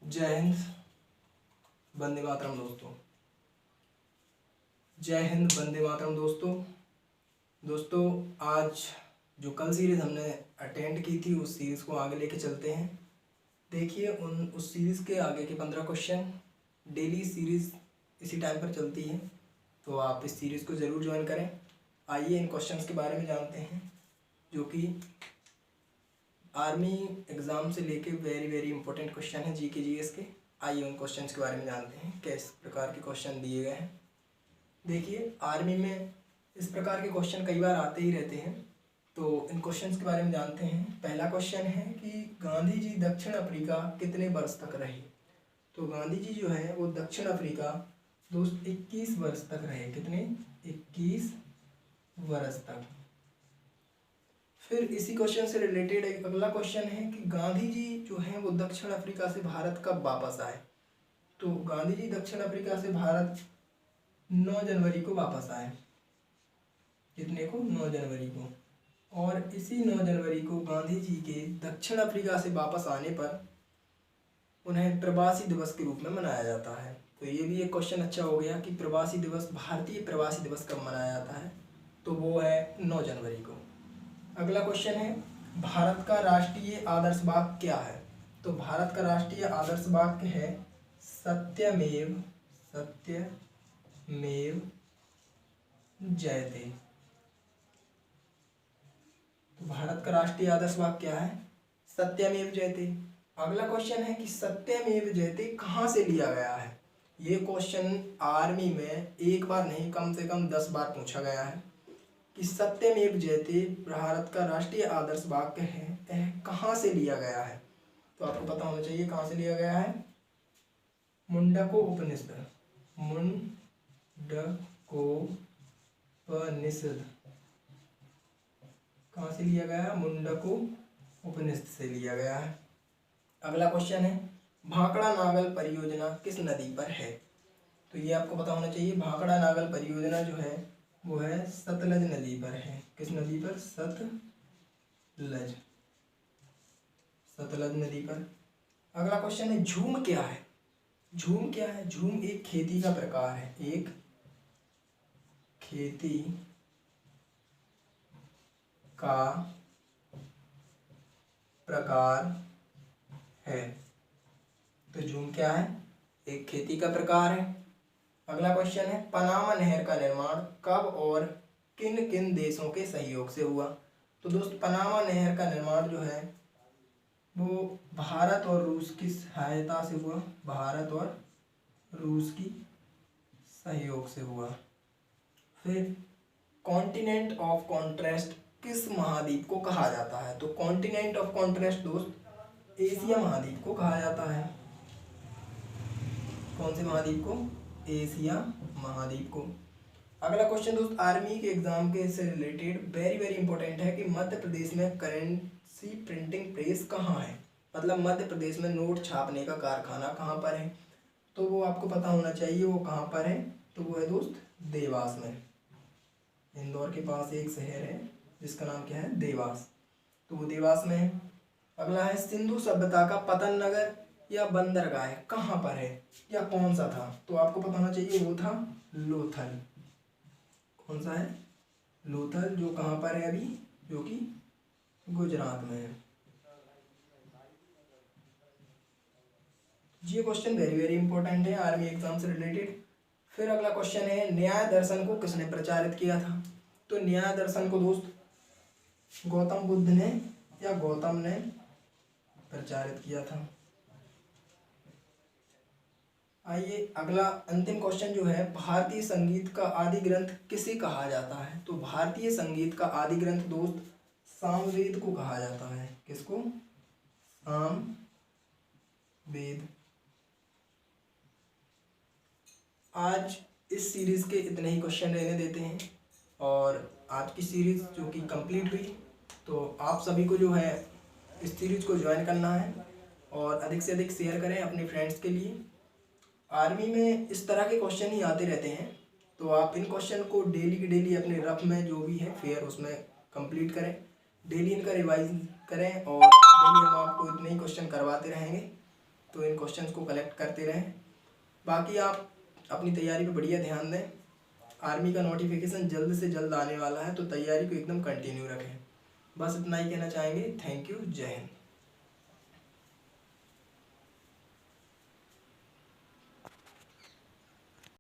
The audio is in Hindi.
जय हिंद, वंदे मातरम दोस्तों। जय हिंद, वंदे मातरम दोस्तों। आज जो कल सीरीज़ हमने अटेंड की थी उस सीरीज़ को आगे लेके चलते हैं। देखिए उस सीरीज़ के आगे के 15 क्वेश्चन डेली सीरीज़ इसी टाइम पर चलती है, तो आप इस सीरीज़ को ज़रूर ज्वाइन करें। आइए इन क्वेश्चंस के बारे में जानते हैं जो कि आर्मी एग्ज़ाम से लेके वेरी इंपॉर्टेंट क्वेश्चन है जीके जीएस के। आइए उन क्वेश्चंस के बारे में जानते हैं किस प्रकार के क्वेश्चन दिए गए हैं। देखिए आर्मी में इस प्रकार के क्वेश्चन कई बार आते ही रहते हैं, तो इन क्वेश्चंस के बारे में जानते हैं। पहला क्वेश्चन है कि गांधी जी दक्षिण अफ्रीका कितने वर्ष तक रहे। तो गांधी जी जो है वो दक्षिण अफ्रीका दोस्त 21 वर्ष तक रहे। कितने? 21 वर्ष तक। फिर इसी क्वेश्चन से रिलेटेड एक अगला क्वेश्चन है कि गांधी जी जो हैं वो दक्षिण अफ्रीका से भारत कब वापस आए। तो गांधी जी दक्षिण अफ्रीका से भारत 9 जनवरी को वापस आए। कितने को? 9 जनवरी को। और इसी 9 जनवरी को गांधी जी के दक्षिण अफ्रीका से वापस आने पर उन्हें प्रवासी दिवस के रूप में मनाया जाता है। तो ये भी एक क्वेश्चन अच्छा हो गया कि प्रवासी दिवस, भारतीय प्रवासी दिवस कब मनाया जाता है, तो वो है 9 जनवरी को। अगला क्वेश्चन है भारत का राष्ट्रीय आदर्श वाक्य क्या है। तो भारत का राष्ट्रीय आदर्श वाक्य है सत्यमेव जयते। तो भारत का राष्ट्रीय आदर्श वाक्य क्या है? सत्यमेव जयते। अगला क्वेश्चन है कि सत्यमेव जयते कहाँ से लिया गया है। ये क्वेश्चन आर्मी में एक बार नहीं कम से कम 10 बार पूछा गया है कि सत्यमेव जयते भारत का राष्ट्रीय आदर्श वाक्य है, यह कहाँ से लिया गया है। तो आपको पता होना चाहिए कहाँ से लिया गया है। मुंडको उपनिषद, कहाँ से लिया गया है? मुंडको उपनिषद से लिया गया है। अगला क्वेश्चन है भाखड़ा नागल परियोजना किस नदी पर है। तो ये आपको पता होना चाहिए। भाखड़ा नागल परियोजना जो है वो है सतलज नदी पर है। किस नदी पर? सतलज नदी पर। अगला क्वेश्चन है झूम क्या है। झूम क्या है? झूम एक खेती का प्रकार है, एक खेती का प्रकार है। तो झूम क्या है? एक खेती का प्रकार है। अगला क्वेश्चन है पनामा नहर का निर्माण कब और किन किन देशों के सहयोग से हुआ। तो दोस्त पनामा नहर का निर्माण जो है वो भारत और रूस की सहायता से हुआ। भारत और रूस की सहयोग से हुआ। फिर कॉन्टिनेंट ऑफ कॉन्ट्रास्ट किस महाद्वीप को कहा जाता है। तो कॉन्टिनेंट ऑफ कॉन्ट्रास्ट दोस्त एशिया महाद्वीप को कहा जाता है। कौन से महाद्वीप को? एशिया महाद्वीप को। अगला क्वेश्चन दोस्त आर्मी के एग्जाम के से रिलेटेड वेरी इंपॉर्टेंट है कि मध्य प्रदेश में करेंसी प्रिंटिंग प्रेस कहाँ है। मतलब मध्य प्रदेश में नोट छापने का कारखाना कहाँ पर है, तो वो आपको पता होना चाहिए वो कहाँ पर है। तो वो है दोस्त देवास में। इंदौर के पास एक शहर है जिसका नाम क्या है? देवास। तो वो देवास में है। अगला है सिंधु सभ्यता का पतन नगर या बंदरगाह कहाँ पर है या कौन सा था। तो आपको पता होना चाहिए वो था लोथल। कौन सा है? लोथल, जो कहाँ पर है अभी? जो कि गुजरात में है। ये क्वेश्चन वेरी इंपॉर्टेंट है आर्मी एग्जाम से रिलेटेड। फिर अगला क्वेश्चन है न्याय दर्शन को किसने प्रचारित किया था। तो न्याय दर्शन को दोस्त गौतम बुद्ध ने या गौतम ने प्रचारित किया था। आइए अगला अंतिम क्वेश्चन जो है भारतीय संगीत का आदि ग्रंथ किसे कहा जाता है। तो भारतीय संगीत का आदि ग्रंथ दोस्त सामवेद को कहा जाता है। किसको? सामवेद। आज इस सीरीज के इतने ही क्वेश्चन रहने देते हैं और आज की सीरीज जो कि कंप्लीट हुई, तो आप सभी को जो है इस सीरीज को ज्वाइन करना है और अधिक से अधिक शेयर करें अपने फ्रेंड्स के लिए। आर्मी में इस तरह के क्वेश्चन ही आते रहते हैं, तो आप इन क्वेश्चन को डेली की डेली अपने रफ में जो भी है फेयर उसमें कंप्लीट करें। डेली इनका रिवाइज करें और डेली हम आपको इतने ही क्वेश्चन करवाते रहेंगे। तो इन क्वेश्चंस को कलेक्ट करते रहें। बाकी आप अपनी तैयारी पे बढ़िया ध्यान दें। आर्मी का नोटिफिकेशन जल्द से जल्द आने वाला है, तो तैयारी को एकदम कंटिन्यू रखें। बस इतना ही कहना चाहेंगे। Thank you. जय हिंद।